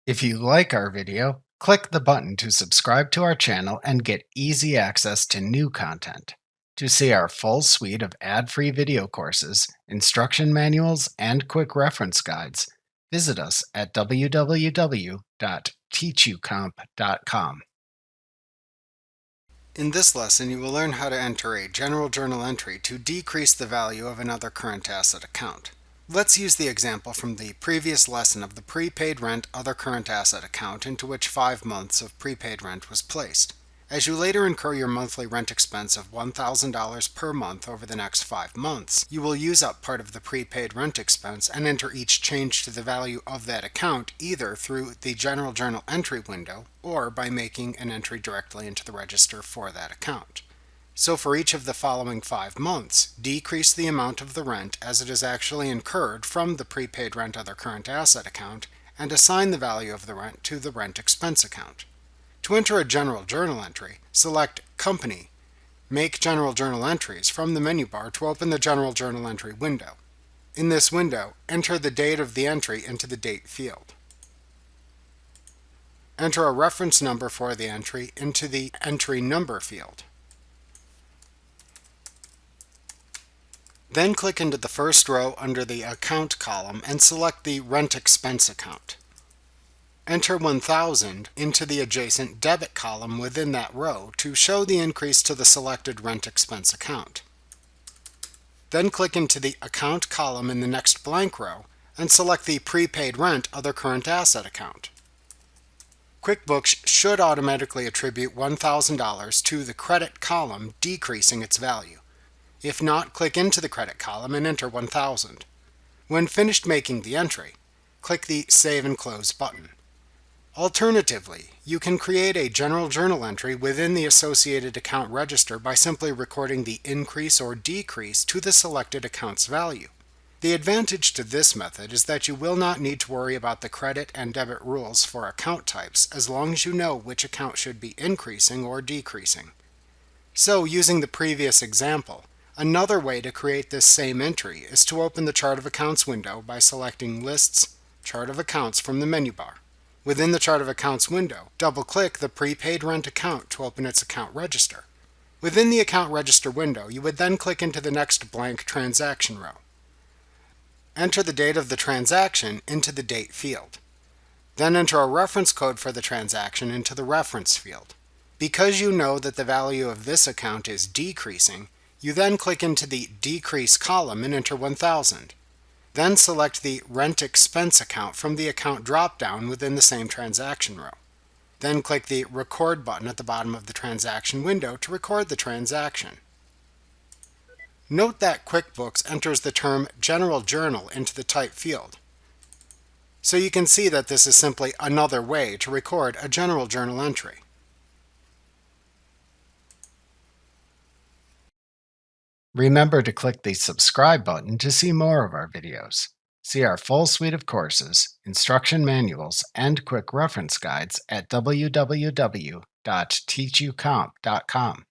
If you like our video, click the button to subscribe to our channel and get easy access to new content. To see our full suite of ad-free video courses, instruction manuals, and quick reference guides, visit us at www.teachucomp.com. In this lesson, you will learn how to enter a general journal entry to decrease the value of another current asset account. Let's use the example from the previous lesson of the prepaid rent other current asset account into which 5 months of prepaid rent was placed. As you later incur your monthly rent expense of $1,000 per month over the next 5 months, you will use up part of the prepaid rent expense and enter each change to the value of that account either through the General Journal entry window or by making an entry directly into the register for that account. So for each of the following 5 months, decrease the amount of the rent as it is actually incurred from the prepaid rent other current asset account and assign the value of the rent to the rent expense account. To enter a general journal entry, select Company, Make General Journal Entries from the menu bar to open the General Journal Entry window. In this window, enter the date of the entry into the Date field. Enter a reference number for the entry into the Entry Number field. Then click into the first row under the Account column and select the Rent Expense account. Enter 1,000 into the adjacent Debit column within that row to show the increase to the selected rent expense account. Then click into the Account column in the next blank row and select the Prepaid Rent Other Current Asset account. QuickBooks should automatically attribute $1,000 to the Credit column, decreasing its value. If not, click into the Credit column and enter 1,000. When finished making the entry, click the Save and Close button. Alternatively, you can create a general journal entry within the associated account register by simply recording the increase or decrease to the selected account's value. The advantage to this method is that you will not need to worry about the credit and debit rules for account types as long as you know which account should be increasing or decreasing. So, using the previous example, another way to create this same entry is to open the Chart of Accounts window by selecting Lists, Chart of Accounts from the menu bar. Within the Chart of Accounts window, double-click the Prepaid Rent account to open its account register. Within the Account Register window, you would then click into the next blank transaction row. Enter the date of the transaction into the Date field. Then enter a reference code for the transaction into the Reference field. Because you know that the value of this account is decreasing, you then click into the Decrease column and enter 1,000. Then select the Rent Expense account from the Account drop-down within the same transaction row. Then click the Record button at the bottom of the transaction window to record the transaction. Note that QuickBooks enters the term General Journal into the Type field. So you can see that this is simply another way to record a general journal entry. Remember to click the subscribe button to see more of our videos. See our full suite of courses, instruction manuals, and quick reference guides at www.teachucomp.com.